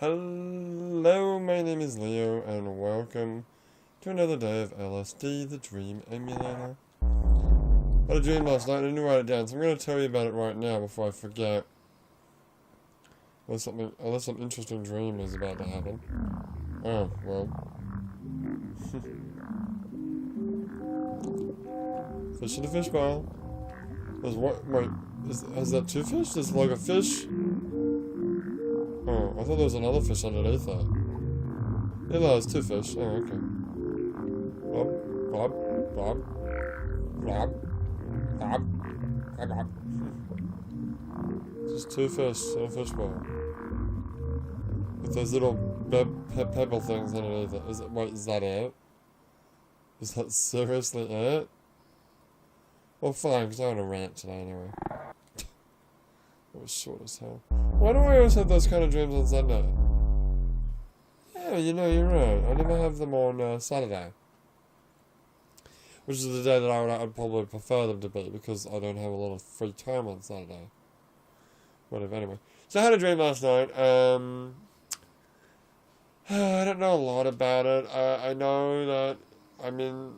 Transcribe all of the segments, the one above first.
Hello, my name is Leo, and welcome to another day of LSD, the Dream Emulator. I had a dream last night, and I didn't write it down, so I'm going to tell you about it right now before I forget. Unless some interesting dream is about to happen. Oh, well. Fish in a fish bowl. There's what? Wait, is that two fish? There's like a fish. Oh, I thought there was another fish underneath that. Yeah, no, there's two fish. Oh, okay. Bob, Bob, Bob, Bob, Bob, Bob. Just two fish in a fish bowl. With those little pebble things underneath it. Wait, is that it? Is that seriously it? Well, fine, because I want to rant today anyway. It was short as hell. Why do I always have those kind of dreams on Sunday? Yeah, you know, you're right. I never have them on Saturday. Which is the day that I'd probably prefer them to be, because I don't have a lot of free time on Saturday. Whatever, anyway. So I had a dream last night. I don't know a lot about it. I know that I'm in...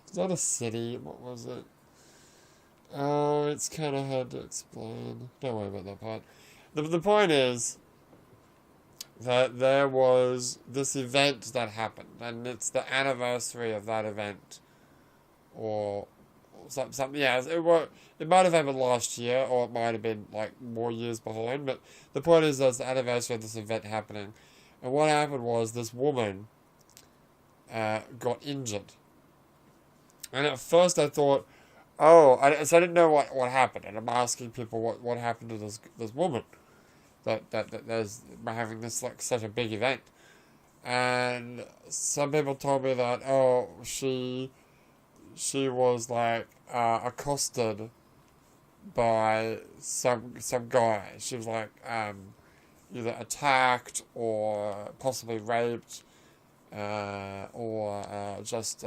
It's not a city. What was it? Oh, it's kind of hard to explain. Don't worry about that part. The point is that there was this event that happened, and it's the anniversary of that event, or something. Yeah, it might have happened last year, or it might have been like more years behind. But the point is, there's the anniversary of this event happening, and what happened was this woman got injured, and at first I thought, so I didn't know what happened, and I'm asking people what happened to this woman that there's having this like such a big event, and some people told me that she was like accosted by some guy. She was like either attacked or possibly raped, or just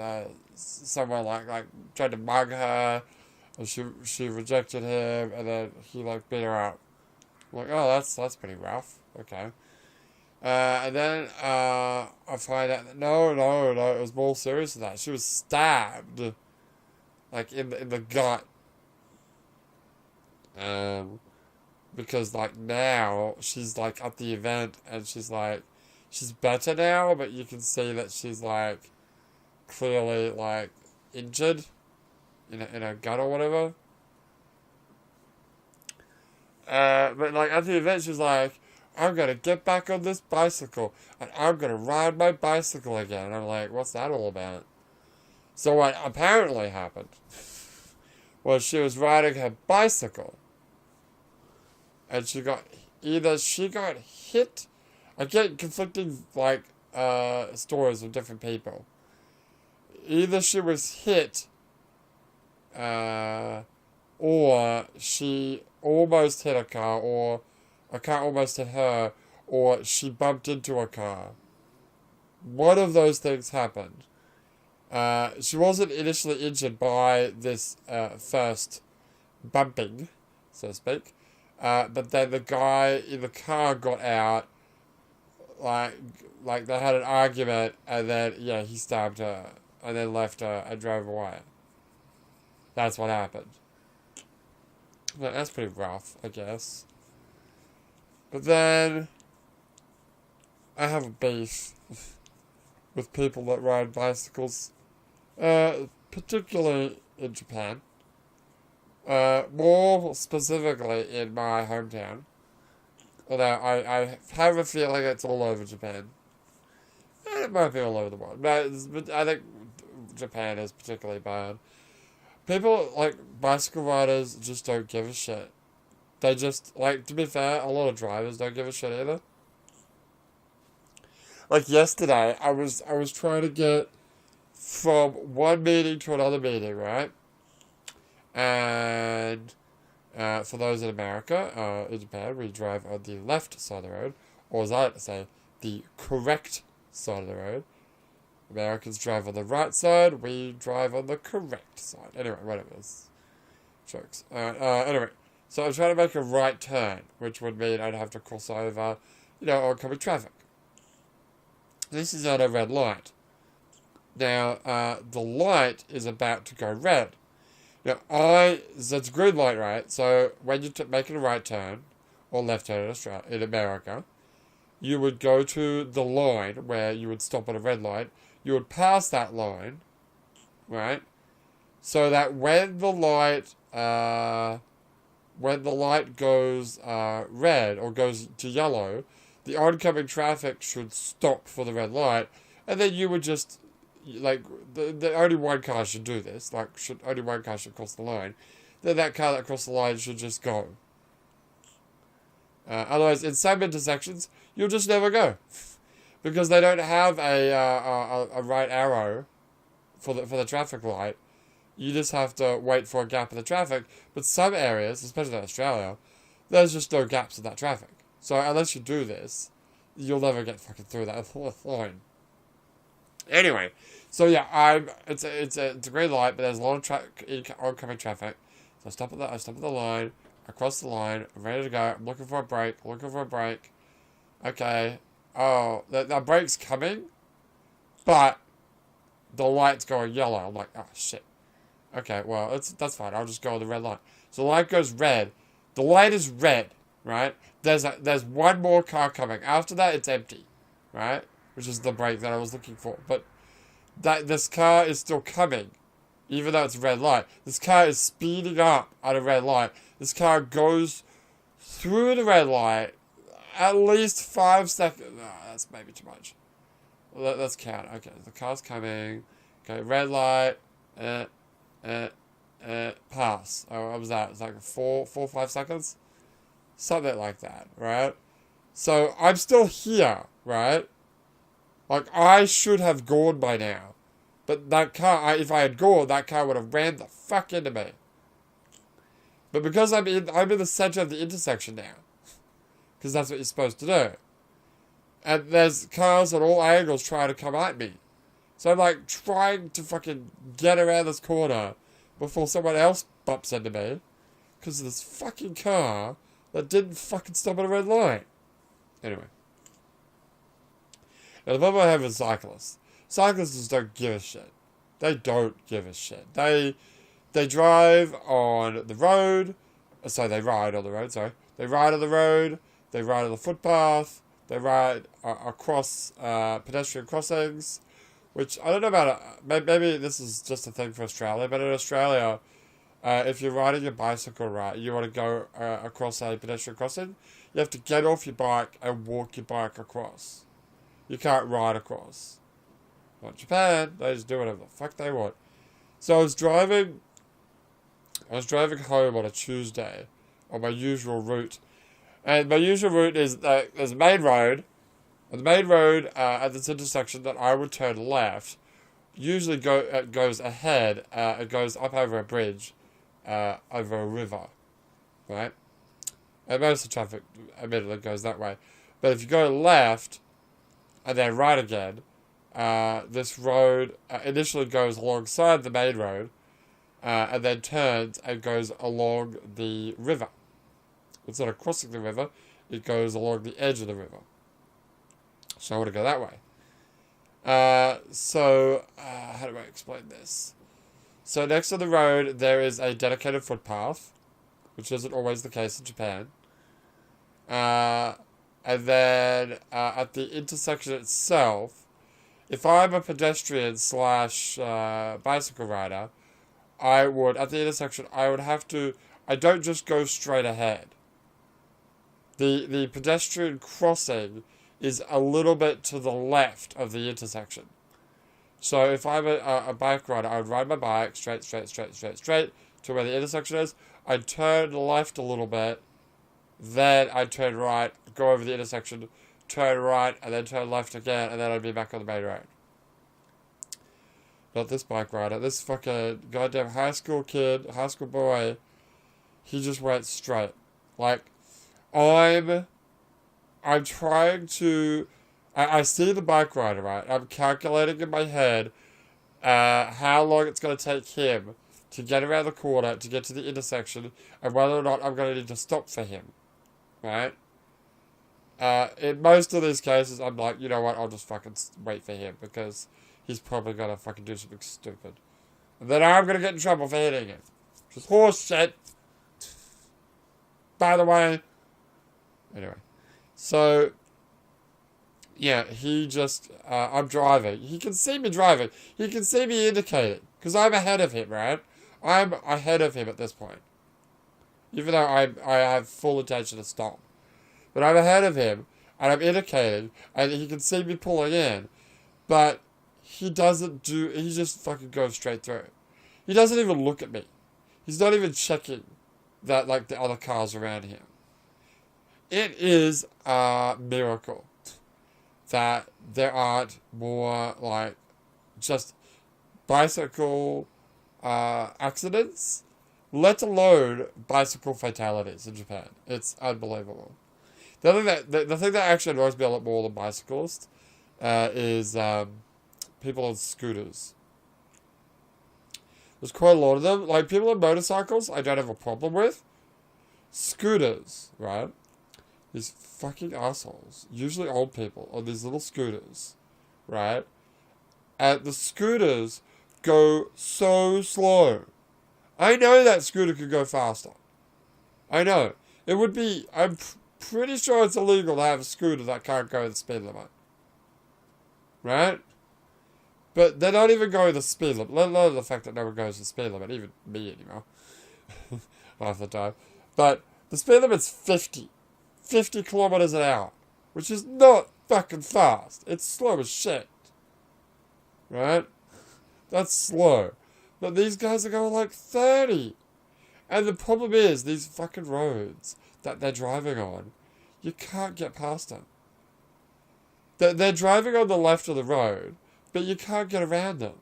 someone like tried to mug her, and she rejected him, and then he like beat her up. I'm like, oh, that's pretty rough. Okay. And then I find out that no, it was more serious than that. She was stabbed, like in the gut. Because like now she's like at the event, and she's better now, but you can see that she's like clearly like injured in her gut or whatever. But like at the event, she's like, I'm gonna get back on this bicycle and I'm gonna ride my bicycle again. And I'm like, what's that all about? So what apparently happened was she was riding her bicycle, and she got hit. I get conflicting like stories of different people. Either she was hit, or she almost hit a car, or a car almost hit her, or she bumped into a car. One of those things happened. She wasn't initially injured by this first bumping, so to speak, but then the guy in the car got out, like they had an argument, and then he stabbed her, and then left her and drove away. That's what happened. That's pretty rough, I guess. But then I have a beef with people that ride bicycles, particularly in Japan. More specifically in my hometown. Although I have a feeling it's all over Japan. And it might be all over the world. But I think Japan is particularly bad. People, like, bicycle riders just don't give a shit. They just, like, to be fair, a lot of drivers don't give a shit either. Like, yesterday, I was trying to get from one meeting to another meeting, right? And for those in America, in Japan, we drive on the left side of the road, or as I like to say, the correct side of the road. Americans drive on the right side, we drive on the correct side. Anyway, whatever. Jokes. Anyway, So I'm trying to make a right turn, which would mean I'd have to cross over, oncoming traffic. This is at a red light. Now, the light is about to go red. Now, that's green light, right? So when you're making a right turn, or left turn in America, you would go to the line where you would stop at a red light. You would pass that line, right? So that when the light goes red or goes to yellow, the oncoming traffic should stop for the red light, and then you would just, the only one car should do this, only one car should cross the line. Then that car that crossed the line should just go. Otherwise, in some intersections, you'll just never go, because they don't have a right arrow for the traffic light. You just have to wait for a gap in the traffic. But some areas, especially in Australia, there's just no gaps in that traffic. So unless you do this, you'll never get fucking through that line. Anyway, so yeah, it's a green light, but there's a lot of oncoming traffic. So I stop at the line, I cross the line, I'm ready to go. I'm looking for a break. Okay. Oh, the brake's coming, but the light's going yellow. I'm like, oh shit. Okay, well, that's fine. I'll just go on the red light. So the light goes red. The light is red, right? There's one more car coming. After that, it's empty, right? Which is the brake that I was looking for. But this car is still coming, even though it's a red light. This car is speeding up at a red light. This car goes through the red light at least 5 seconds. No, that's maybe too much. Let's count. Okay, the car's coming. Okay, red light. Pass. Oh, what was that? It's like 5 seconds? Something like that, right? So, I'm still here, right? Like, I should have gone by now. But that car, if I had gone, that car would have ran the fuck into me. But because I'm in the center of the intersection now. Because that's what you're supposed to do. And there's cars at all angles trying to come at me. So I'm like trying to fucking get around this corner before someone else bumps into me. Because of this fucking car that didn't fucking stop at a red light. Anyway. Now the problem I have with cyclists. Cyclists just don't give a shit. They don't give a shit. They drive on the road. So they ride on the road, sorry. They ride on the road. They ride on the footpath. They ride across pedestrian crossings. Which, I don't know about, maybe this is just a thing for Australia, but in Australia, if you're riding your bicycle, right, you want to go across a pedestrian crossing, you have to get off your bike and walk your bike across. You can't ride across. Not Japan, they just do whatever the fuck they want. So I was driving home on a Tuesday, on my usual route, and my usual route is, there's a main road. On the main road, at this intersection that I would turn left, usually goes ahead, it goes up over a bridge, over a river, right? And most of the traffic, admittedly, goes that way. But if you go left, and then right again, this road initially goes alongside the main road, and then turns and goes along the river. Instead of crossing the river, it goes along the edge of the river. So I want to go that way. How do I explain this? So next to the road, there is a dedicated footpath, which isn't always the case in Japan. And then at the intersection itself, if I'm a pedestrian / bicycle rider, at the intersection, I would have to, I don't just go straight ahead. The pedestrian crossing is a little bit to the left of the intersection. So if I'm a bike rider, I would ride my bike straight to where the intersection is. I'd turn left a little bit, then I'd turn right, go over the intersection, turn right, and then turn left again, and then I'd be back on the main road. Not this bike rider, this fucking goddamn high school boy, he just went straight. Like, I'm trying to, I see the bike rider, right? I'm calculating in my head how long it's going to take him to get around the corner, to get to the intersection, and whether or not I'm going to need to stop for him, right? In most of these cases, I'm like, you know what, I'll just fucking wait for him, because he's probably going to fucking do something stupid. And then I'm going to get in trouble for hitting him. Which is horse shit. By the way. Anyway. So, yeah, he just, I'm driving. He can see me driving. He can see me indicating. Because I'm ahead of him, right? I'm ahead of him at this point. Even though I have full intention to stop. But I'm ahead of him, and I'm indicating, and he can see me pulling in. But he doesn't do, he just fucking goes straight through. He doesn't even look at me. He's not even checking that, like, the other cars around him. It is a miracle that there aren't more, like, just bicycle accidents, let alone bicycle fatalities in Japan. It's unbelievable. The thing that actually annoys me a lot more than bicyclists is people on scooters. There's quite a lot of them. Like, people on motorcycles, I don't have a problem with. Scooters, right? These fucking assholes, usually old people, on these little scooters, right? And the scooters go so slow. I know that scooter could go faster. I know. It would be, I'm pretty sure it's illegal to have a scooter that can't go the speed limit. Right? But they're not even going the speed limit, let alone the fact that no one goes the speed limit, even me anymore. Half the time. But the speed limit's 50 kilometers an hour, which is not fucking fast. It's slow as shit. Right? That's slow. But these guys are going like 30. And the problem is, these fucking roads that they're driving on, you can't get past them. They're driving on the left of the road, but you can't get around them.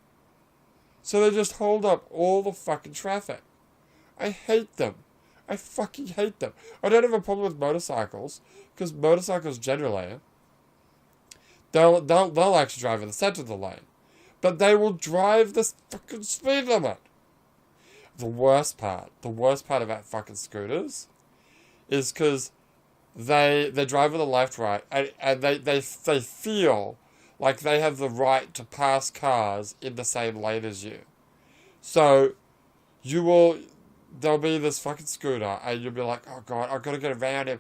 So they just hold up all the fucking traffic. I hate them. I fucking hate them. I don't have a problem with motorcycles, because motorcycles generally, they'll actually drive in the center of the lane. But they will drive the fucking speed limit. The worst part about fucking scooters is because they drive on the left, right, and they feel like they have the right to pass cars in the same lane as you. So, there'll be this fucking scooter, and you'll be like, oh god, I've got to get around him.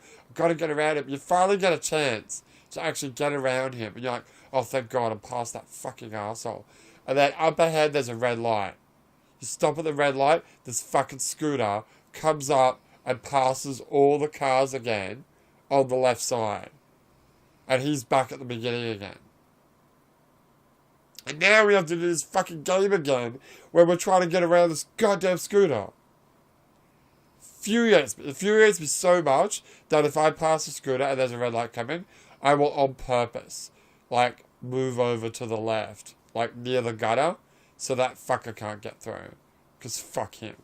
You finally get a chance to actually get around him, and you're like, oh thank god, I'm past that fucking asshole. And then up ahead, there's a red light. You stop at the red light, this fucking scooter comes up and passes all the cars again on the left side. And he's back at the beginning again. And now we have to do this fucking game again, where we're trying to get around this goddamn scooter. It infuriates me so much that if I pass a scooter and there's a red light coming, I will on purpose, like, move over to the left, like, near the gutter, so that fucker can't get through. Because fuck him.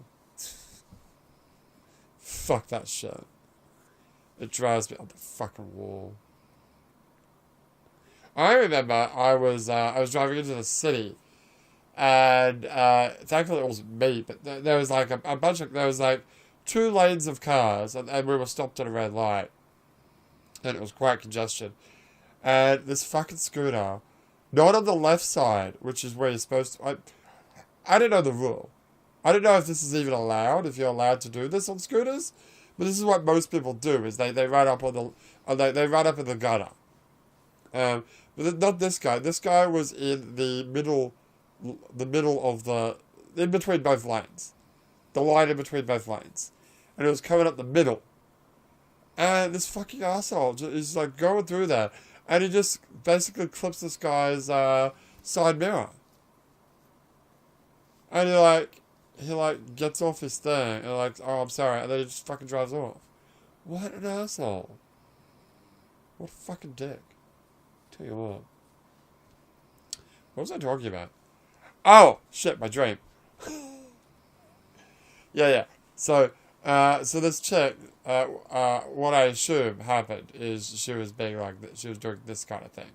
Fuck that shit. It drives me up the fucking wall. I remember I was driving into the city, and thankfully it wasn't me, but there was like there was like 2 lanes of cars, and we were stopped at a red light, and it was quite congested. And this fucking scooter, not on the left side, which is where you're supposed to. I don't know the rule. I don't know if this is even allowed, if you're allowed to do this on scooters, but this is what most people do, is they run up on they run up in the gutter. But not this guy. This guy was in the middle of in between both lanes. The line in between both lanes. And it was coming up the middle. And this fucking asshole is like going through there. And he just basically clips this guy's side mirror. And he gets off his thing and like, oh, I'm sorry. And then he just fucking drives off. What an asshole. What a fucking dick. Tell you what. What was I talking about? Oh, shit, my dream. yeah. So this chick, what I assume happened is she was doing this kind of thing.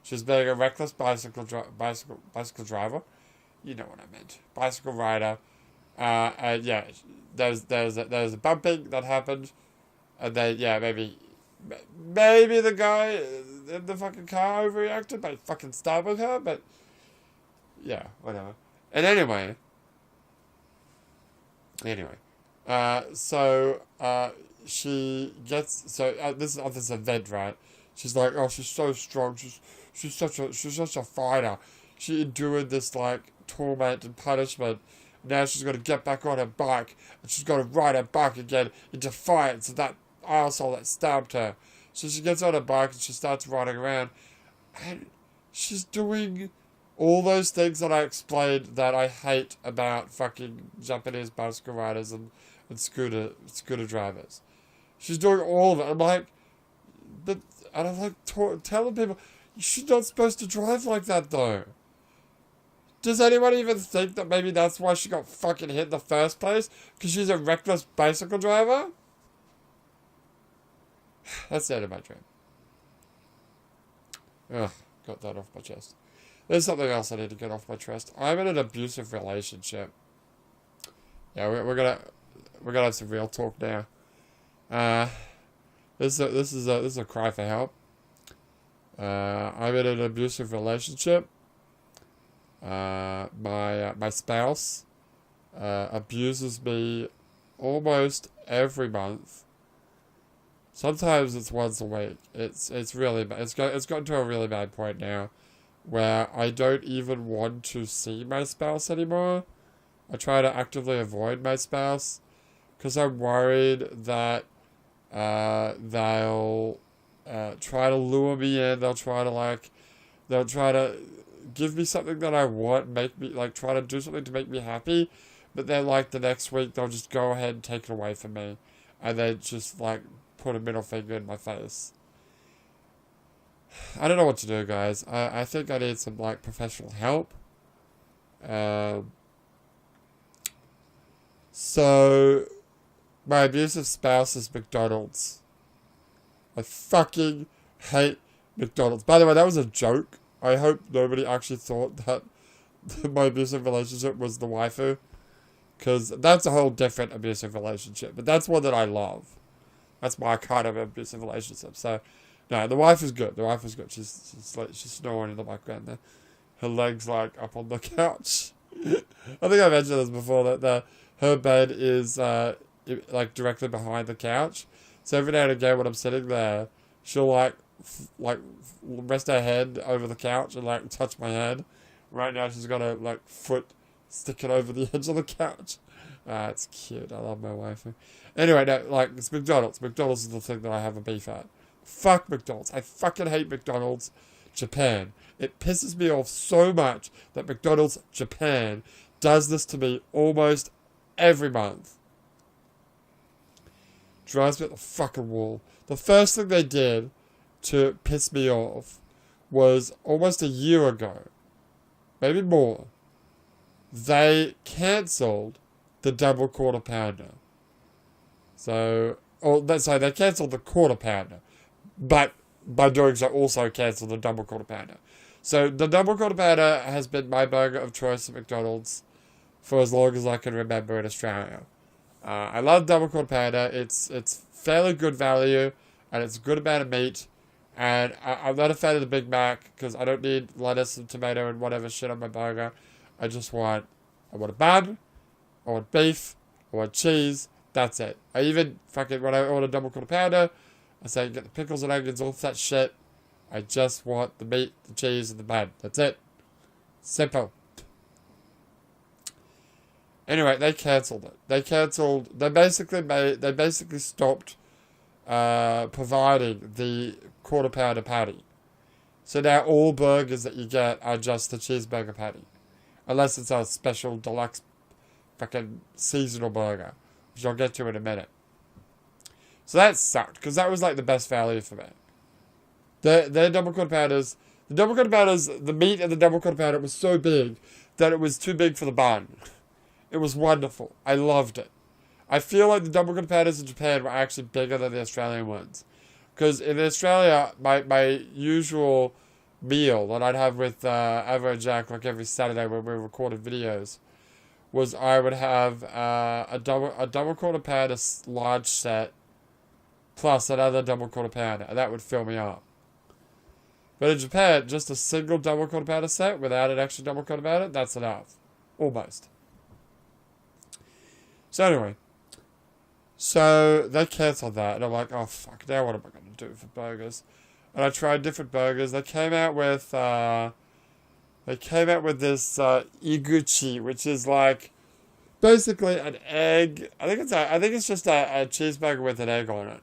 She was being a reckless bicycle driver. You know what I meant. Bicycle rider. And yeah, there's a bumping that happened, and then yeah, maybe the guy in the fucking car overreacted by fucking stabbing her, but yeah, whatever. And anyway, she gets this is an event, right? She's like, oh, she's so strong. She's such a fighter. She endured this like torment and punishment. Now she's got to get back on her bike, and she's got to ride her bike again in defiance of that arsehole that stabbed her. So she gets on her bike and she starts riding around, and she's doing all those things that I explained that I hate about fucking Japanese bicycle riders and scooter drivers. She's doing all of it. I'm like, but and I'm like telling people, you're not supposed to drive like that though. Does anyone even think that maybe that's why she got fucking hit in the first place? Because she's a reckless bicycle driver? That's the end of my dream. Ugh, got that off my chest. There's something else I need to get off my chest. I'm in an abusive relationship. Yeah, we're gonna have some real talk now. This is a cry for help. I'm in an abusive relationship. My spouse abuses me almost every month. Sometimes it's once a week. It's really bad. It's gotten to a really bad point now, where I don't even want to see my spouse anymore. I try to actively avoid my spouse, because I'm worried that they'll try to lure me in. They'll try to give me something that I want, make me try to do something to make me happy, but then the next week they'll just go ahead and take it away from me, and then just put a middle finger in my face. I don't know what to do, guys. I think I need some professional help. So my abusive spouse is McDonald's. I fucking hate McDonald's. By the way, that was a joke. I hope nobody actually thought that my abusive relationship was the waifu. Because that's a whole different abusive relationship. But that's one that I love. That's my kind of abusive relationship. So, no, the wife is good. The wife is good. She's snoring in the background there. Her legs up on the couch. I think I mentioned this before, that her bed is directly behind the couch. So every now and again when I'm sitting there, she'll rest her head over the couch and touch my head. Right now she's got a foot sticking over the edge of the couch. It's cute. I love my wife. Anyway, no, it's McDonald's. McDonald's is the thing that I have a beef at. Fuck McDonald's. I fucking hate McDonald's Japan. It pisses me off so much that McDonald's Japan does this to me almost every month. Drives me up the fucking wall. The first thing they did to piss me off was almost a year ago, maybe more. They cancelled the double quarter pounder. They cancelled the quarter pounder, but by doing so also cancelled the double quarter pounder. So the double quarter pounder has been my burger of choice at McDonald's for as long as I can remember in Australia. I love double quarter pounder. It's fairly good value, and it's a good amount of meat. And I'm not a fan of the Big Mac because I don't need lettuce and tomato and whatever shit on my burger. I want a bun, I want beef, I want cheese. That's it. I even when I order double quarter pounder, I say get the pickles and onions off that shit. I just want the meat, the cheese, and the bun. That's it. Simple. Anyway, they cancelled it. They basically stopped providing the quarter pounder patty. So now all burgers that you get are just the cheeseburger patty. Unless it's a special deluxe fucking seasonal burger, which I'll get to in a minute. So that sucked, because that was the best value for me. The double quarter pounders, the meat in the double quarter pounder was so big that it was too big for the bun. It was wonderful. I loved it. I feel like the double quarter pounders in Japan were actually bigger than the Australian ones. Because in Australia, my usual meal that I'd have with Ava and Jack every Saturday when we recorded videos was I would have a double quarter pounder large set plus another double quarter pounder, and that would fill me up. But in Japan, just a single double quarter pounder set without an extra double quarter pounder, that's enough. Almost. So anyway, so they cancelled that, and I'm like, oh fuck, now what am I going to do for burgers? And I tried different burgers. They came out with this iguchi, which is like basically an egg. I think it's just a cheeseburger with an egg on it.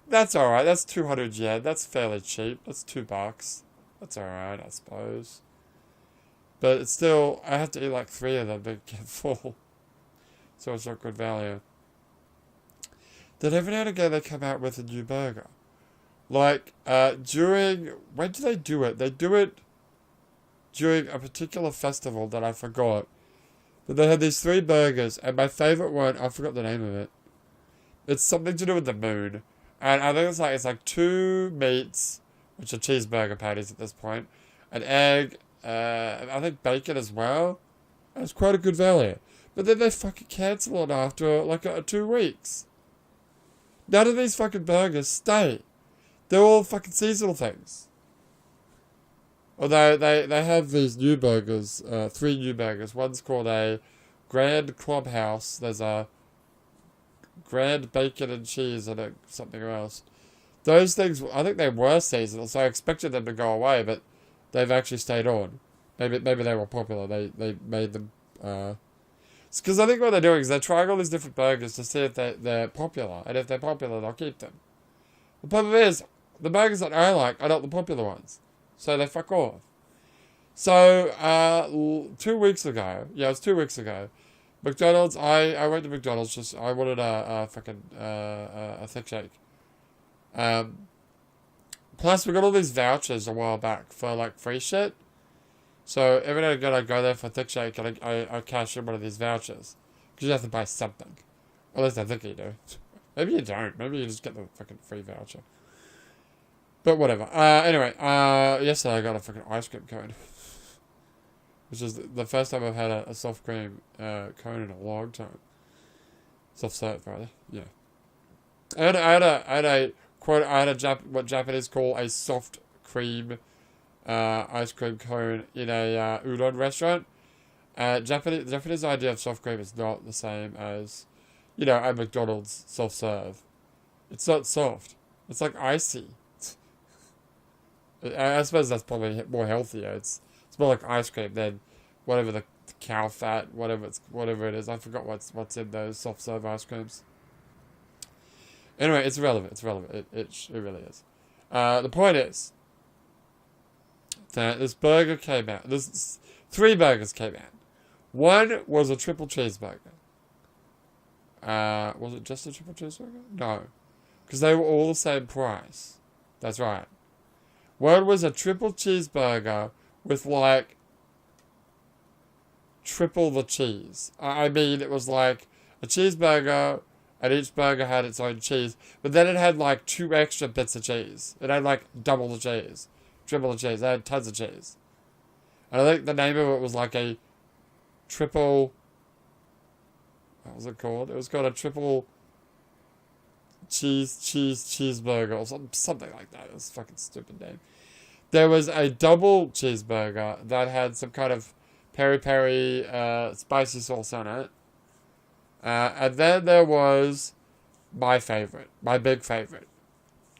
That's alright. That's 200 yen. That's fairly cheap. That's $2. That's alright, I suppose. But it's still, I have to eat like 3 of them to get full. So it's not good value. Then every now and again they come out with a new burger. Like, when do they do it? They do it during a particular festival that I forgot. But they had these 3 burgers, and my favourite one, I forgot the name of it. It's something to do with the moon. And I think it's like 2 meats, which are cheeseburger patties at this point, an egg, I think bacon as well. And it's quite a good value. But then they fucking cancel it after like 2 weeks. None of these fucking burgers stay. They're all fucking seasonal things. Although they have these new burgers, 3 new burgers. One's called a Grand Clubhouse. There's a Grand Bacon and Cheese and something else. Those things, I think they were seasonal, so I expected them to go away, but they've actually stayed on. Maybe they were popular. They made them. Because I think what they're doing is they're trying all these different burgers to see if they're popular, and if they're popular, they'll keep them. The problem is, the burgers that I like are not the popular ones, so they fuck off. So 2 weeks ago, it was 2 weeks ago, McDonald's. I went to McDonald's. I wanted a thick shake. Plus, we got all these vouchers a while back for like free shit. So every now and again, I go there for a thick shake, and I cash in one of these vouchers because you have to buy something. At least I think you do. Maybe you don't. Maybe you just get the fucking free voucher. But whatever. Anyway, yesterday I got a fucking ice cream cone. Which is the first time I've had a soft cream cone in a long time. Soft serve, rather. Yeah. I had what Japanese call a soft cream ice cream cone in a udon restaurant. The Japanese idea of soft cream is not the same as, a McDonald's soft serve. It's not soft. It's like icy. I suppose that's probably more healthier. It's more like ice cream than whatever the cow fat, whatever it is. I forgot what's in those soft serve ice creams. Anyway, it's relevant. It's relevant. It really is. The point is that this burger came out. There's 3 burgers came out. One was a triple cheeseburger. Was it just a triple cheeseburger? No. Because they were all the same price. That's right. One was a triple cheeseburger with like triple the cheese. I mean, it was like a cheeseburger, and each burger had its own cheese, but then it had like 2 extra bits of cheese. It had like double the cheese, triple the cheese. It had tons of cheese. And I think the name of it was like a triple. What was it called? It was called a triple cheeseburger or something like that. It was a fucking stupid name. There was a double cheeseburger that had some kind of peri-peri spicy sauce on it. And then there was my favorite, my big favorite.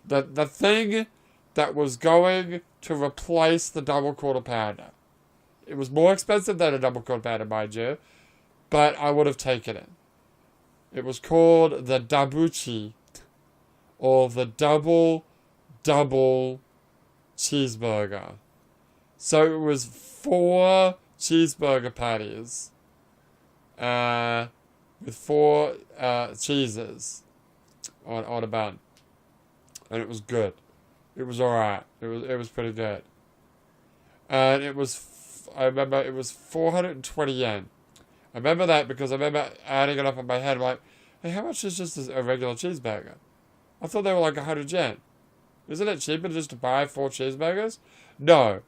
The thing that was going to replace the double quarter pounder. It was more expensive than a double quarter pounder, mind you, but I would have taken it. It was called the dabuchi, or the double cheeseburger. So it was 4 cheeseburger patties, with 4 cheeses on a bun, and it was good. It was alright. It was pretty good, and I remember it was 420 yen. I remember that because I remember adding it up in my head. I'm like, hey, how much is just a regular cheeseburger? I thought they were like 100 yen. Isn't it cheaper just to buy 4 cheeseburgers? No.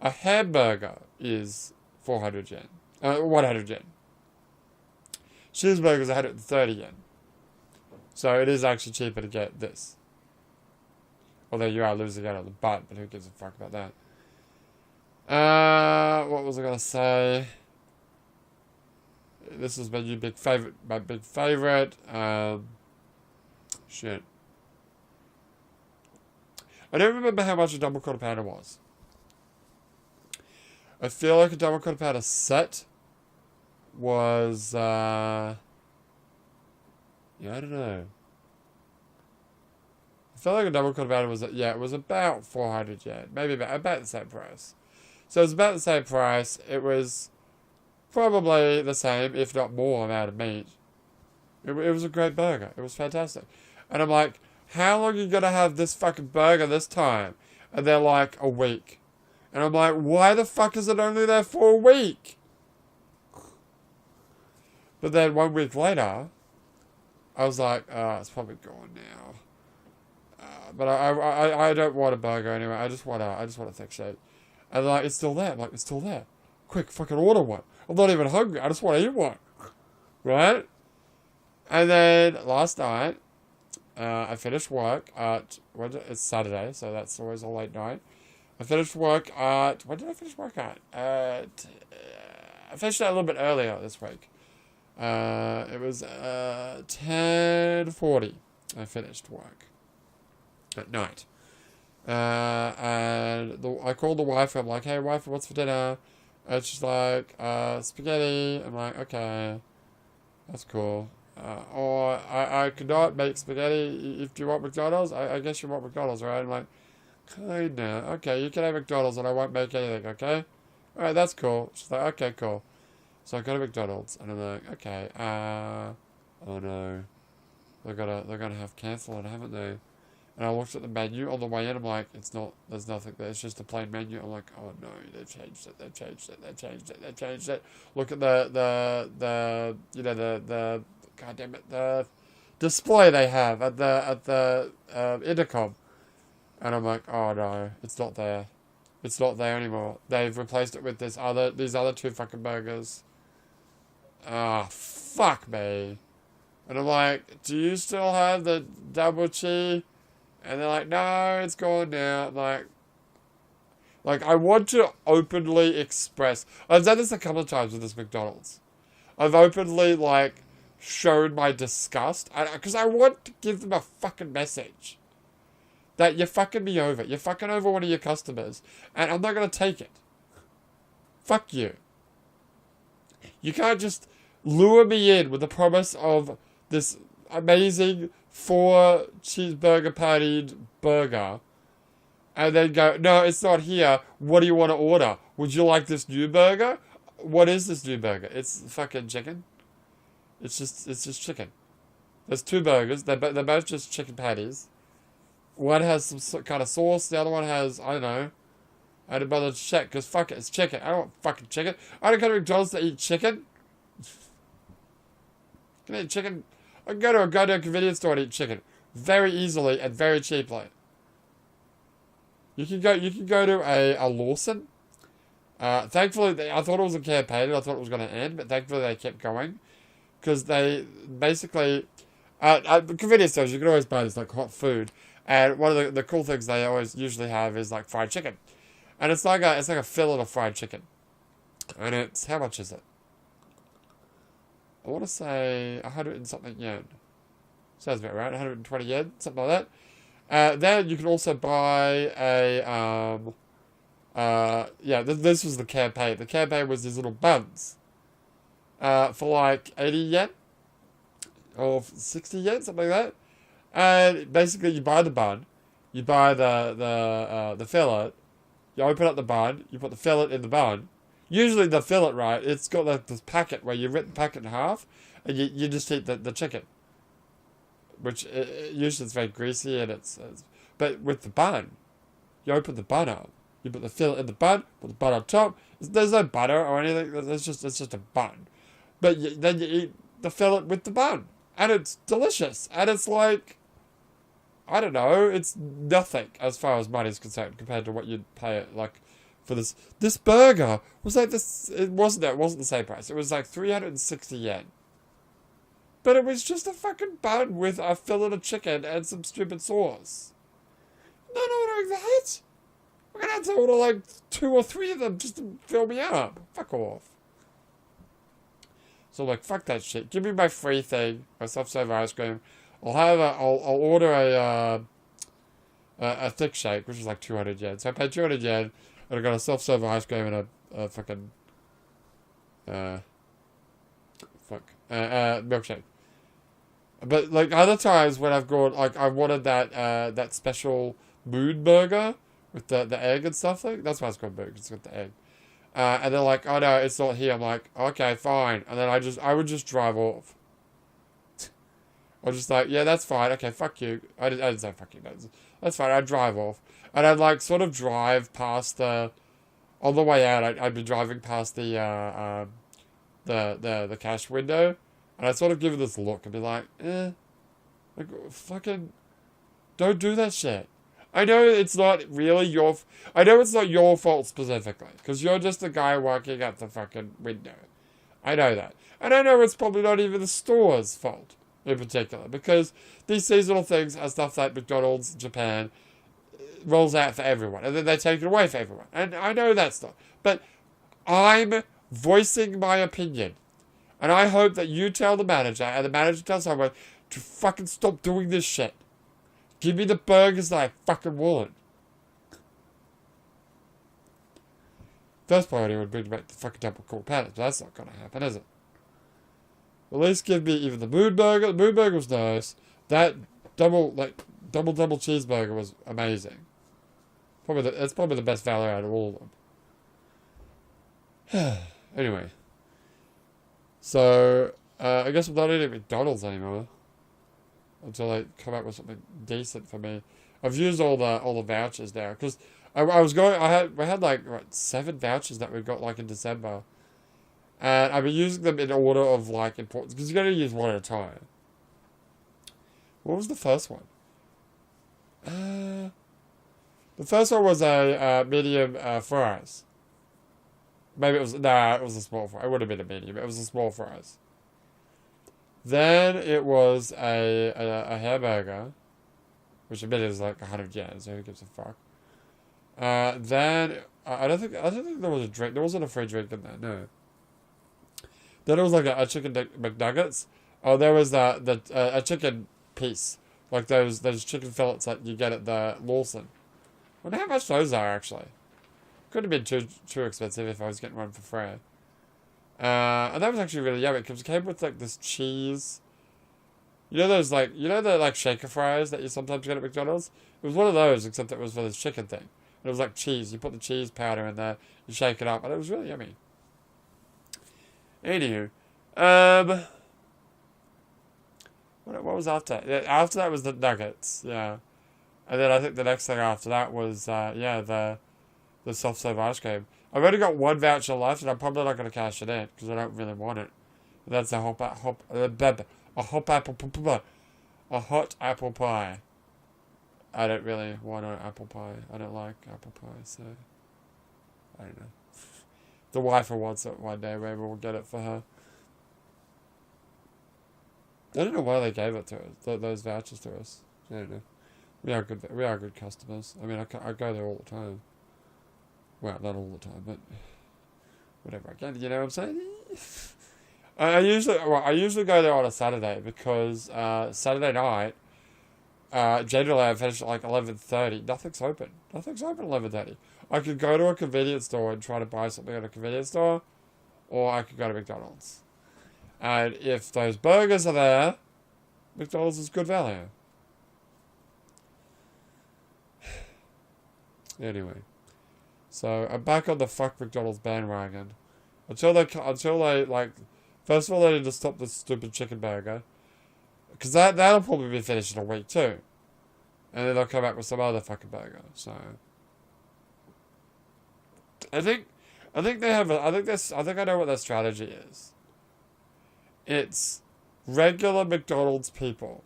A hamburger is 400 yen. 100 yen. Cheeseburgers are 130 yen. So it is actually cheaper to get this. Although you are losing out on the bun, but who gives a fuck about that? What was I gonna say? This is my new big favorite. My big favorite. Shit. I don't remember how much a double quarter pounder was. I feel like a double quarter pounder set was, yeah, I don't know. I felt like a double quarter pounder was, yeah, it was about 400 yen. Maybe about the same price. So it was about the same price. It was probably the same, if not more, amount of meat. It was a great burger. It was fantastic. And I'm like, how long are you going to have this fucking burger this time? And they're like, a week. And I'm like, why the fuck is it only there for a week? But then 1 week later, I was like, it's probably gone now. But I don't want a burger anyway. I just want a thick shake. And like, it's still there. I'm like, it's still there. Quick, fucking order one. I'm not even hungry. I just want to eat one. Right? And then last night, I finished work at, it's Saturday, so that's always a late night. I finished work at, when did I finish work at? I finished it a little bit earlier this week. It was 10:40. I finished work at night. And I called the wife. I'm like, hey, wife, what's for dinner? And she's like, spaghetti. I'm like, okay, that's cool. Or I could not make spaghetti if you want McDonald's. I guess you want McDonald's, right? I'm like, kinda. Okay, you can have McDonald's and I won't make anything, okay? Alright, that's cool. She's like, okay, cool. So I go to McDonald's and I'm like, okay, oh no. They're gonna have cancelled it, haven't they? And I looked at the menu on the way in, I'm like, there's nothing there, it's just a plain menu. I'm like, oh no, they've changed it. Look at the God damn it, the display they have at the intercom. And I'm like, oh no, it's not there. It's not there anymore. They've replaced it with these other two fucking burgers. Ah, fuck me. And I'm like, do you still have the double cheese? And they're like, no, it's gone now. I'm like, I want to openly express. I've done this a couple of times with this McDonald's. I've openly, like, shown my disgust. Because I want to give them a fucking message. That you're fucking me over. You're fucking over one of your customers. And I'm not going to take it. Fuck you. You can't just lure me in with the promise of this amazing 4 cheeseburger pattied burger. And then go, no, it's not here. What do you want to order? Would you like this new burger? What is this new burger? It's fucking chicken. It's just chicken. There's 2 burgers. They're both just chicken patties. One has some kind of sauce. The other one has, I don't know. I had to bother to check because fuck it, it's chicken. I don't want fucking chicken. I don't go to McDonald's to eat chicken. Can I eat chicken? I can go to a goddamn convenience store and eat chicken very easily and very cheaply. You can go to a Lawson. Thankfully, I thought it was a campaign and I thought it was going to end, but thankfully they kept going because they basically at convenience stores you can always buy this like hot food, and one of the cool things they usually have is like fried chicken, and it's like a fillet of fried chicken, and it's how much is it? I want to say 100 and something yen. Sounds about right, 120 yen, something like that. Then you can also buy a, this was the campaign. The campaign was these little buns, for like 80 yen, or 60 yen, something like that. And basically you buy the bun, you buy the fillet, you open up the bun, you put the fillet in the bun. Usually the fillet, right, it's got like this packet where you rip the packet in half and you just eat the chicken. Which usually it's very greasy and but with the bun, you open the bun up, you put the fillet in the bun, put the bun on top. There's no butter or anything, it's just a bun. But then you eat the fillet with the bun. And it's delicious. And it's like, I don't know, it's nothing as far as money is concerned compared to what you'd pay it like for this burger was like this. It wasn't the same price. It was like 360 yen. But it was just a fucking bun with a fillet of chicken and some stupid sauce. I'm not ordering that. I'm gonna have to order like 2 or 3 of them just to fill me up. Fuck off. So like, fuck that shit. Give me my free thing, my self-serve ice cream. I'll order a thick shake, which is like 200 yen. So I paid 200 yen, and I got a self-serve ice cream and a fucking milkshake. But like other times when I've gone, like I wanted that special moon burger with the egg and stuff. Like that's why it's called burger. It's got the egg. And they're like, oh no, it's not here. I'm like, okay, fine. And then I would just drive off. I was just like, yeah, that's fine. Okay, fuck you. I didn't say fuck you. That's fine. I'd drive off. And I'd like sort of drive past on the way out, I'd be driving past the cash window. And I'd sort of give it this look and be like, like, fucking, don't do that shit. I know it's not really I know it's not your fault specifically, because you're just a guy working at the fucking window. I know that. And I know it's probably not even the store's fault, in particular, because these seasonal things are stuff that McDonald's Japan rolls out for everyone, and then they take it away for everyone. And I know that stuff. But I'm voicing my opinion. And I hope that you tell the manager, and the manager tells someone to fucking stop doing this shit. Give me the burgers that I fucking want. First priority would be to make the fucking double cooked patties, but that's not gonna happen, is it? At least give me even the moon burger. The moon burger was nice. That double cheeseburger was amazing. It's probably the best value out of all of them. Anyway. So, I guess I'm not eating McDonald's anymore. Until they come up with something decent for me. I've used all the vouchers now. Because I had like 7 vouchers that we got like in December. And I've been using them in order of like importance. Because you got to use one at a time. What was the first one? The first one was a medium fries. Maybe it was... Nah, it was a small fry. It would have been a medium. It was a small fries. Then it was a hamburger. Which I bet is like 100 yen, so who gives a fuck. Then... I don't think there was a drink. There wasn't a free drink in there, no. Then it was like a chicken McNuggets. Oh, there was a chicken piece. Like those chicken fillets that you get at the Lawson. I wonder how much those are, actually. Could have been too expensive if I was getting one for free. And that was actually really yummy, because it came with like this cheese. You know the shaker fries that you sometimes get at McDonald's? It was one of those, except it was for this chicken thing. And it was like cheese. You put the cheese powder in there, you shake it up, and it was really yummy. Anywho, what was after? After that was the nuggets, yeah. And then I think the next thing after that was the soft-serve ice cream. I've only got 1 voucher left, and I'm probably not going to cash it in, because I don't really want it. And that's a hot apple pie. I don't really want an apple pie. I don't like apple pie, so... I don't know. The wife wants it one day, maybe we'll get it for her. I don't know why they gave it to us, those vouchers to us. I don't know. We are good customers. I mean, I go there all the time. Well, not all the time, but whatever I can. You know what I'm saying? I usually go there on a Saturday, because Saturday night, generally I finish at like 11:30. Nothing's open. Nothing's open at 11:30. I could go to a convenience store and try to buy something at a convenience store, or I could go to McDonald's. And if those burgers are there, McDonald's is good value. Anyway. So, I'm back on the fuck McDonald's bandwagon. Until they, like... First of all, they need to stop this stupid chicken burger. Because that'll probably be finished in a week, too. And then they'll come back with some other fucking burger, so... I think they have I think I know what their strategy is. It's regular McDonald's people.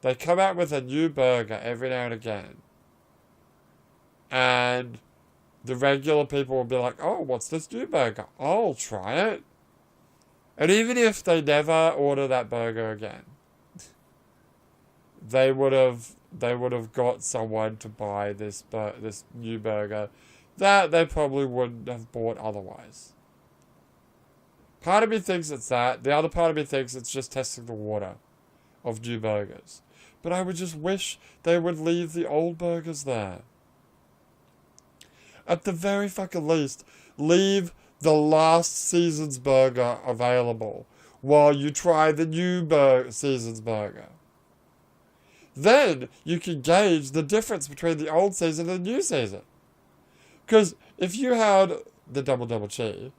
They come out with a new burger every now and again. And... the regular people will be like, oh, what's this new burger? I'll try it. And even if they never order that burger again, they would have got someone to buy this new burger that they probably wouldn't have bought otherwise. Part of me thinks it's that. The other part of me thinks it's just testing the water of new burgers. But I would just wish they would leave the old burgers there. At the very fucking least, leave the last season's burger available while you try the new season's burger. Then you can gauge the difference between the old season and the new season. Because if you had the double cheeseburger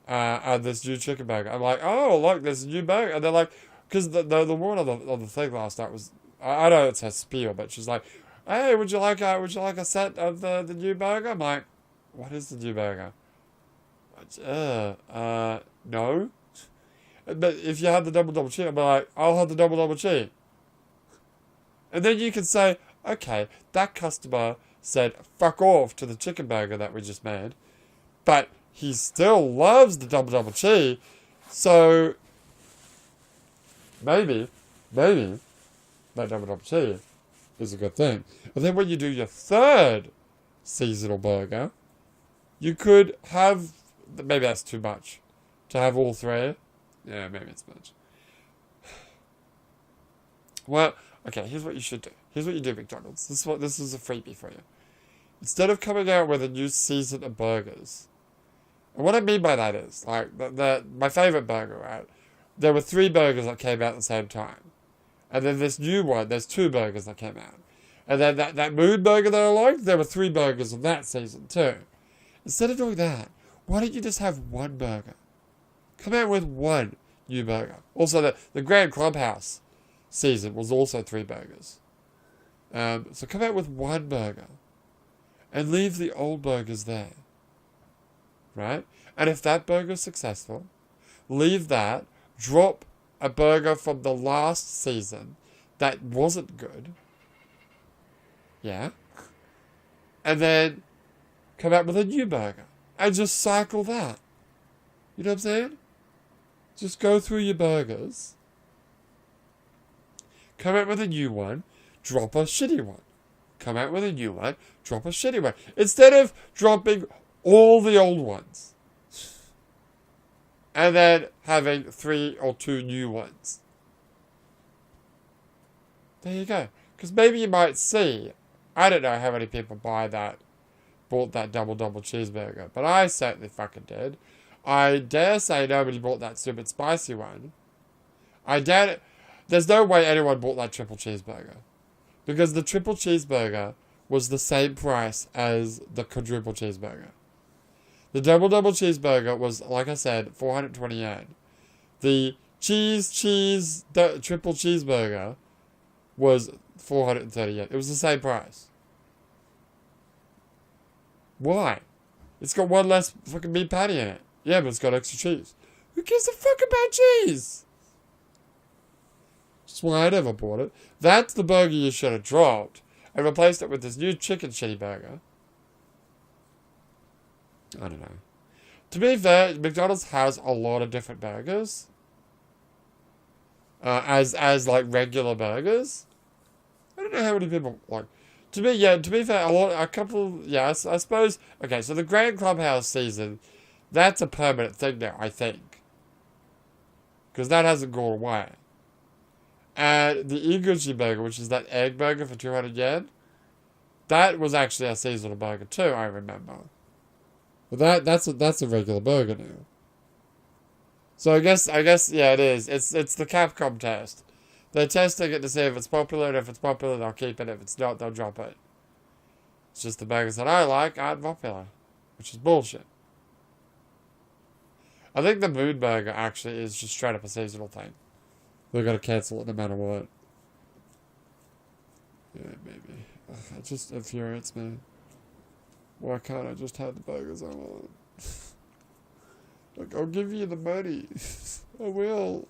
and this new chicken burger, I'm like, oh, look, there's a new burger. And they're like, because the woman on the thing last night was, I know it's her spiel, but she's like, hey, would you like a set of the new burger? I'm like, what is the new burger? No. But if you had the double cheese, I'd be like, I'll have the double cheese. And then you can say, okay, that customer said fuck off to the chicken burger that we just made, but he still loves the double cheese, so maybe that double cheese is a good thing. And then when you do your third seasonal burger, you could have, maybe that's too much, to have all three. Yeah, maybe it's much. Well, okay, here's what you should do. Here's what you do, McDonald's. This is a freebie for you. Instead of coming out with a new season of burgers, and what I mean by that is, like, my favorite burger, right? There were 3 burgers that came out at the same time. And then this new one, there's 2 burgers that came out. And then that moon burger that I liked, there were 3 burgers of that season too. Instead of doing that, why don't you just have one burger? Come out with one new burger. Also, the Grand Clubhouse season was also 3 burgers. So come out with one burger. And leave the old burgers there. Right? And if that burger is successful, leave that, drop a burger from the last season that wasn't good. Yeah. And then come out with a new burger. And just cycle that. You know what I'm saying? Just go through your burgers. Come out with a new one. Drop a shitty one. Come out with a new one. Drop a shitty one. Instead of dropping all the old ones. And then having 3 or 2 new ones. There you go. Because maybe you might see, I don't know how many people bought that double cheeseburger, but I certainly fucking did. I dare say nobody bought that stupid spicy one. There's no way anyone bought that triple cheeseburger. Because the triple cheeseburger was the same price as the quadruple cheeseburger. The double cheeseburger was, like I said, 420 yen. The triple cheeseburger was 430 yen. It was the same price. Why? It's got one less fucking meat patty in it. Yeah, but it's got extra cheese. Who gives a fuck about cheese? That's why I never bought it. That's the burger you should have dropped and replaced it with this new chicken shitty burger. I don't know. To be fair, McDonald's has a lot of different burgers. As like regular burgers. I don't know how many people like. To be fair, I suppose. Okay, so the Grand Clubhouse season, that's a permanent thing now, I think. Because that hasn't gone away. And the Iguchi burger, which is that egg burger for 200 yen, that was actually a seasonal burger too, I remember. But that's a regular burger now. So I guess yeah, it is. It's the Capcom test. They're testing it to see if it's popular, and if it's popular, they'll keep it. If it's not, they'll drop it. It's just the burgers that I like aren't popular, which is bullshit. I think the moon burger actually is just straight up a seasonal thing. They're gonna cancel it no matter what. Yeah, maybe. Ugh, it just infuriates me. Why can't I just have the burgers I want? Like, I'll give you the money. I will.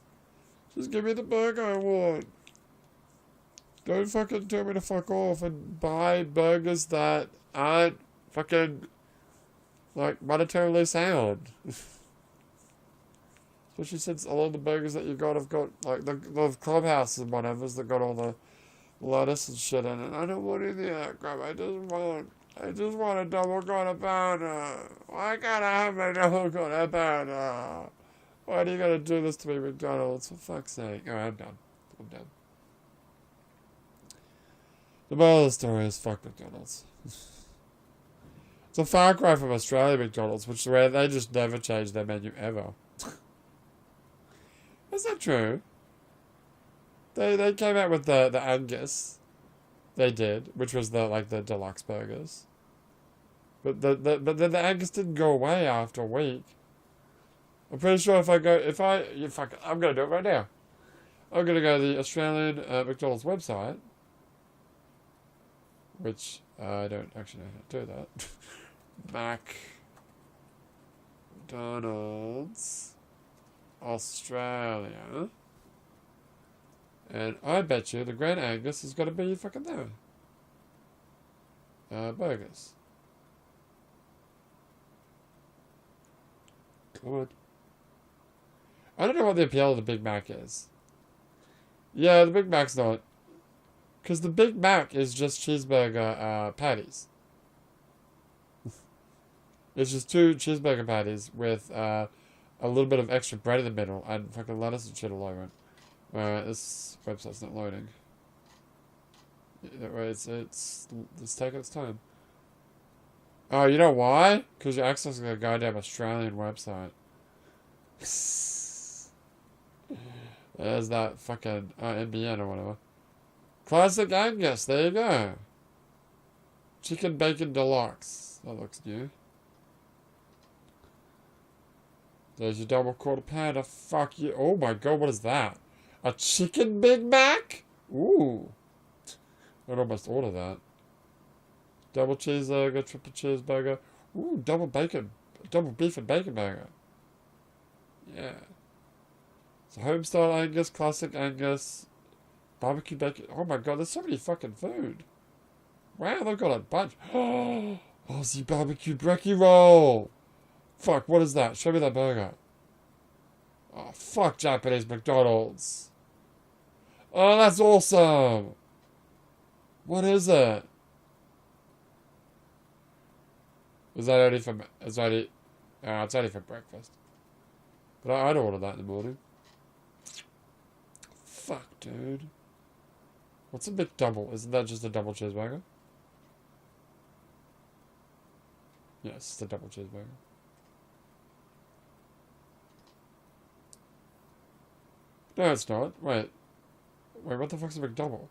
Just give me the burger I want. Don't fucking tell me to fuck off and buy burgers that aren't fucking, like, monetarily sound. Especially since a lot of the burgers that you got have got, like, the clubhouses and whatever's that got all the lettuce and shit in it. I don't want any of that crap. I just want a double quarter pounder. Why can't I have a double quarter pounder? Why do you gotta do this to me, McDonald's? For fuck's sake. Alright, I'm done. The moral of the story is fuck McDonald's. It's a far cry from Australia McDonald's, which is where they just never change their menu ever. Is that true? They came out with the Angus. They did, which was the deluxe burgers. But then the Angus didn't go away after a week. I'm pretty sure I'm gonna do it right now. I'm gonna go to the Australian McDonald's website, which I don't actually know how to do that. McDonald's Australia. And I bet you the Grand Angus is gonna be fucking there. Burgers. Come on. I don't know what the appeal of the Big Mac is. Yeah, the Big Mac's not. Because the Big Mac is just cheeseburger patties. It's just 2 cheeseburger patties with a little bit of extra bread in the middle and fucking lettuce and shit all over it. This website's not loading. It's taking its time. Oh, you know why? Because you're accessing a goddamn Australian website. There's that fucking NBN or whatever. Classic Angus, there you go. Chicken Bacon Deluxe. That looks new. There's your double quarter pounder. Fuck you. Oh my god, what is that? A chicken Big Mac? Ooh. I'd almost order that. Double cheeseburger, triple cheeseburger. Ooh, double beef and bacon burger. Yeah. So homestyle Angus, classic Angus, barbecue bacon. Oh my god, there's so many fucking food. Wow, they've got a bunch. Oh, Aussie barbecue brekkie roll. Fuck, what is that? Show me that burger. Oh, fuck Japanese McDonald's. Oh, that's awesome. What is it? Is that only for... It's only for breakfast. But I'd order that in the morning. Fuck, dude. What's a McDouble? Isn't that just a double cheeseburger? Yes, it's a double cheeseburger. No, it's not. Wait, what the fuck's a McDouble?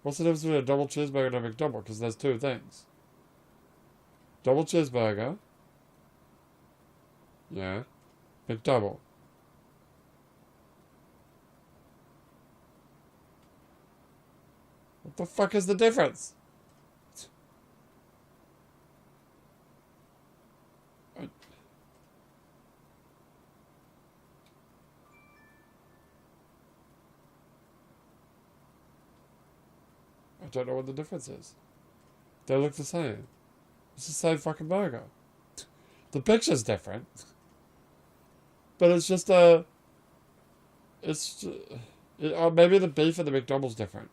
What's the difference between a double cheeseburger and a McDouble? Because there's 2 things. Double cheeseburger. Yeah. McDouble. What the fuck is the difference? I don't know what the difference is. They look the same. It's the same fucking burger. The picture's different. But it's just maybe the beef and the McDonald's different.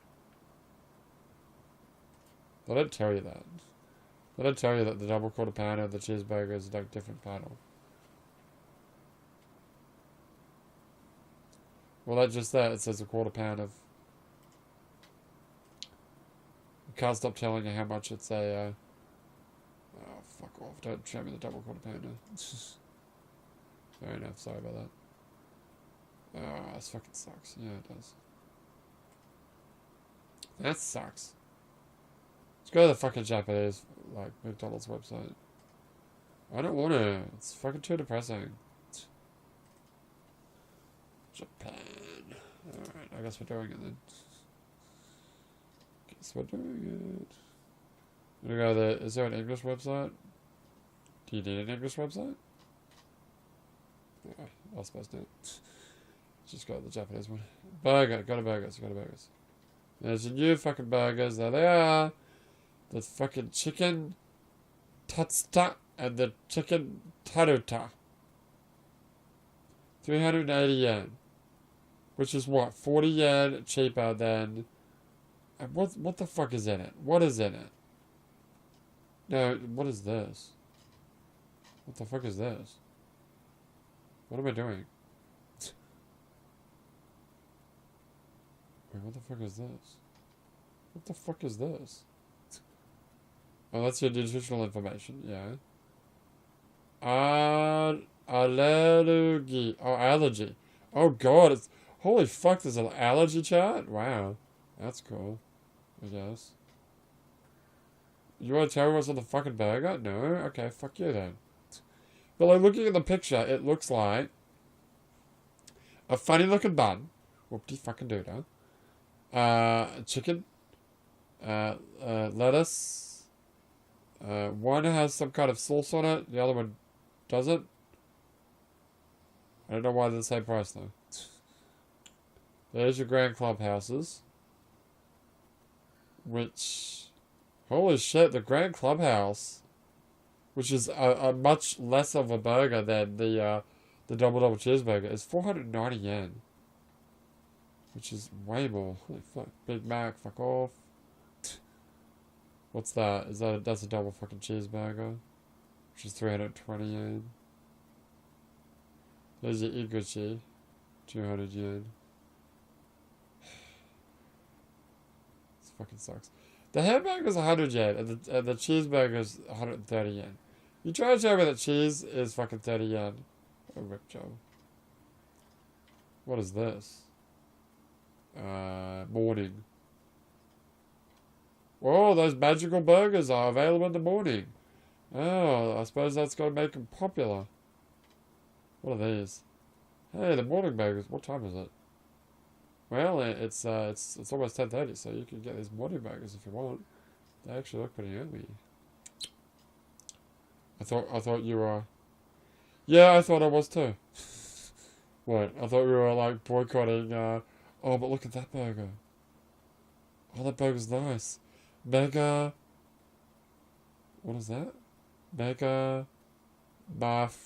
They don't tell you that. They don't tell you that the double quarter pounder and the cheeseburger is like different panel. Well, that's just that. It says a quarter pound of... I can't stop telling you how much it's a... Oh, fuck off. Don't show me the double quarter pounder. Fair enough. Sorry about that. Oh, this fucking sucks. Yeah, it does. That sucks. Let's go to the fucking Japanese, like, McDonald's website. I don't want to. It's fucking too depressing. Japan. Alright, I guess we're doing it then. Guess we're doing it. I'm gonna go there. Is there an English website? Do you need an English website? Yeah, I was supposed to. Just go to the Japanese one. Burger. Go to burgers. Go to burgers. There's your new fucking burgers. There they are. The fucking chicken tatsuta and the chicken taruta. 380 yen. Which is what? 40 yen cheaper than... What the fuck is in it? What is in it? No, what is this? What the fuck is this? What am I doing? Wait, what the fuck is this? What the fuck is this? Oh, that's your nutritional information, yeah. Allergy. Oh, allergy. Oh, God, it's... Holy fuck, there's an allergy chart? Wow. That's cool, I guess. You want to tell me what's on the fucking burger? No? Okay, fuck you then. But, like, looking at the picture, it looks like a funny looking bun. Whoop-de-fucking-doodah. Chicken. Lettuce. One has some kind of sauce on it. The other one doesn't. I don't know why they're the same price, though. There's your grand clubhouses. Which... Holy shit, the grand clubhouse, which is a much less of a burger than the double cheeseburger, is 490 yen. Which is way more. Holy fuck. Big Mac, fuck off. What's that? That's a double fucking cheeseburger. Which is 320 yen. There's your Iguchi. 200 yen. This fucking sucks. The hamburger's 100 yen, and the cheeseburger's 130 yen. You try to show me that cheese is fucking 30 yen. A rip job. What is this? Morning. Whoa, those magical burgers are available in the morning. Oh, I suppose that's got to make them popular. What are these? Hey, the morning burgers. What time is it? Well, it's almost 10:30, so you can get these morning burgers if you want. They actually look pretty yummy. I thought you were... Yeah, I thought I was too. What? I thought we were like boycotting, oh, but look at that burger. Oh, that burger's nice. Mega... What is that? Mega... Muffin?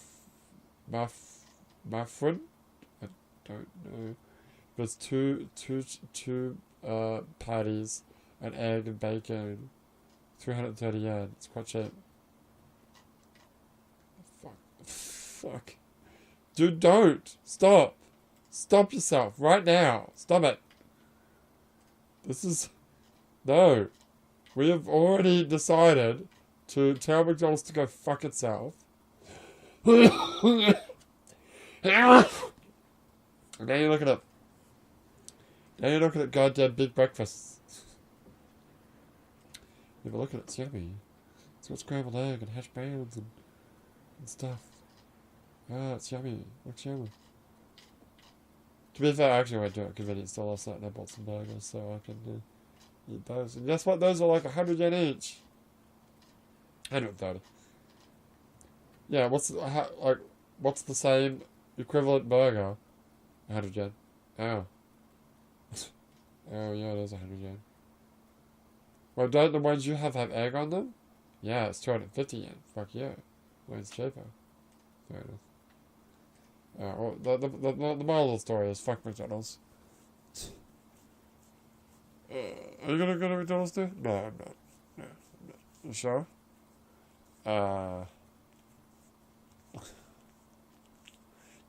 I don't know. But it's two patties, an egg and bacon. 330 yen. It's quite cheap. Fuck. Dude, don't. Stop. Stop yourself. Right now. Stop it. This is... No. We have already decided to tell McDonald's to go fuck itself. Now you look at it. Now you're looking at goddamn big breakfasts. Yeah, but look at it, it's yummy. It's got scrambled egg and hash browns and stuff. Ah, it's yummy. Looks yummy. To be fair, I actually went to a convenience store last night and I bought some burgers so I can eat those. And guess what? Those are like 100 yen each. 130. Yeah, what's the same equivalent burger? 100 yen. Oh. Oh, yeah, it is 100 yen. Well, don't the ones you have egg on them? Yeah, it's 250 yen. Fuck yeah. Mine's cheaper. Fair enough. Well, the moral of the story is fuck McDonald's. Are you gonna go to McDonald's too? No, I'm not. No, I'm not. You sure?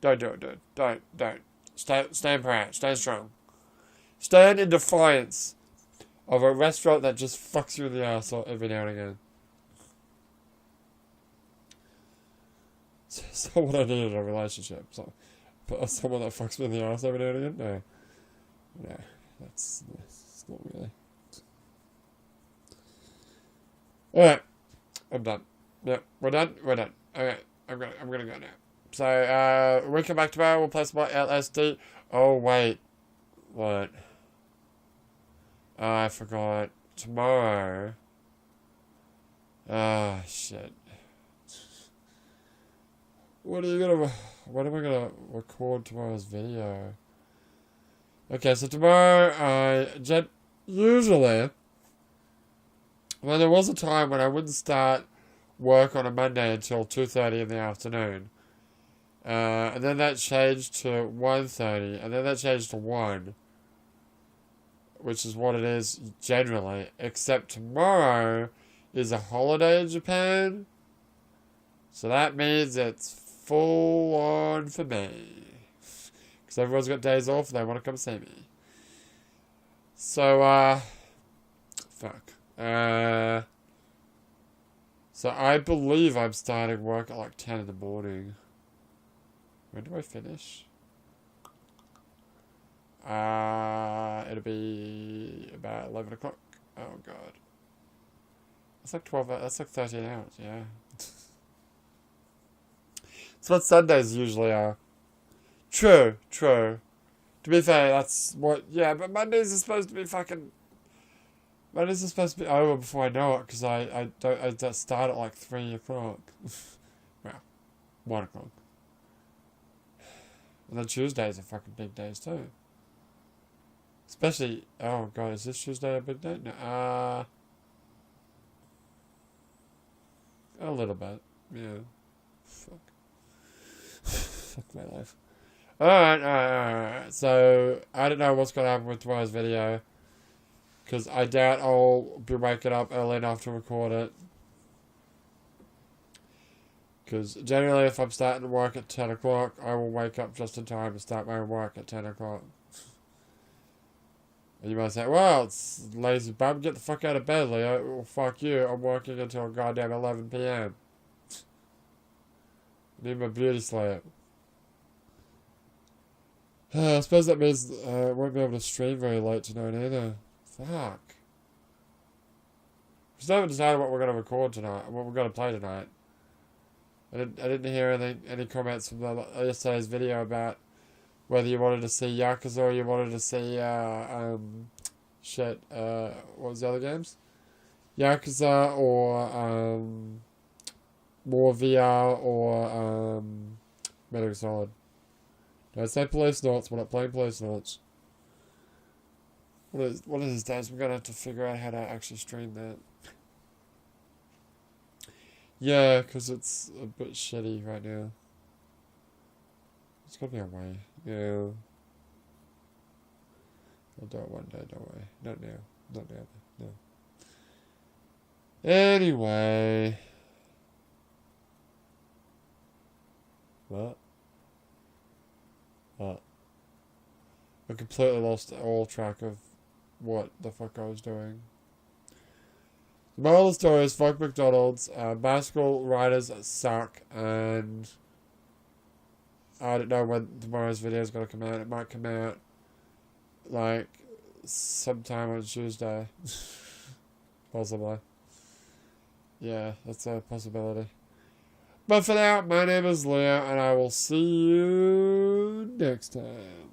Don't do it, dude. Don't. Stand proud. Stay strong. Stand in defiance of a restaurant that just fucks you in the ass every now and again. It's not what I need in a relationship. But someone that fucks me in the ass every now and again? No, that's not really. Alright, I'm done. Yep, we're done. Okay, I'm gonna go now. So, we come back tomorrow, we'll play some more LSD. Oh, wait. What? I forgot. Tomorrow. Ah, shit. When am I gonna record tomorrow's video? Okay, so tomorrow, usually, well, there was a time when I wouldn't start work on a Monday until 2:30 in the afternoon. And then that changed to 1:30, and then that changed to 1, which is what it is generally, except tomorrow is a holiday in Japan, so that means it's full on for me, because everyone's got days off and they want to come see me. So, fuck. So I believe I'm starting work at like 10 in the morning. When do I finish? It'll be about 11 o'clock. Oh god. That's like 12 hours, that's like 13 hours, yeah. That's what Sundays usually are. True. To be fair, that's what, yeah, but Mondays are supposed to be fucking... Mondays are supposed to be over before I know it, because I don't start at like 3 o'clock. Well, 1 o'clock. And then Tuesdays are fucking big days too. Especially, oh god, is this Tuesday a big day? No, a little bit, yeah. Fuck. Fuck my life. Alright. So, I don't know what's gonna happen with tomorrow's video. Because I doubt I'll be waking up early enough to record it. Because generally if I'm starting work at 10 o'clock, I will wake up just in time to start my work at 10 o'clock. And you might say, well, it's lazy bum, get the fuck out of bed, Leo. Well, fuck you, I'm working until goddamn 11 p.m. I need my beauty sleep. I suppose that means I won't be able to stream very late tonight either. Fuck. We still haven't decided what we're going to record tonight, what we're going to play tonight. I didn't hear any comments from yesterday's video about whether you wanted to see Yakuza or you wanted to see, what was the other games? Yakuza or, more VR or, Metal Gear Solid. Don't say Police Notes, we're not playing Police Notes. One of these days we're going to have to figure out how to actually stream that. Yeah, because it's a bit shitty right now. It's got to be a way. Yeah. I'll do it one day, don't worry. Not now. Not now. No. Anyway. What? I completely lost all track of what the fuck I was doing. The moral of the story is fuck McDonald's, basketball writers suck, and I don't know when tomorrow's video is going to come out. It might come out like sometime on Tuesday. Possibly. Yeah, that's a possibility. But for now, my name is Leo, and I will see you next time.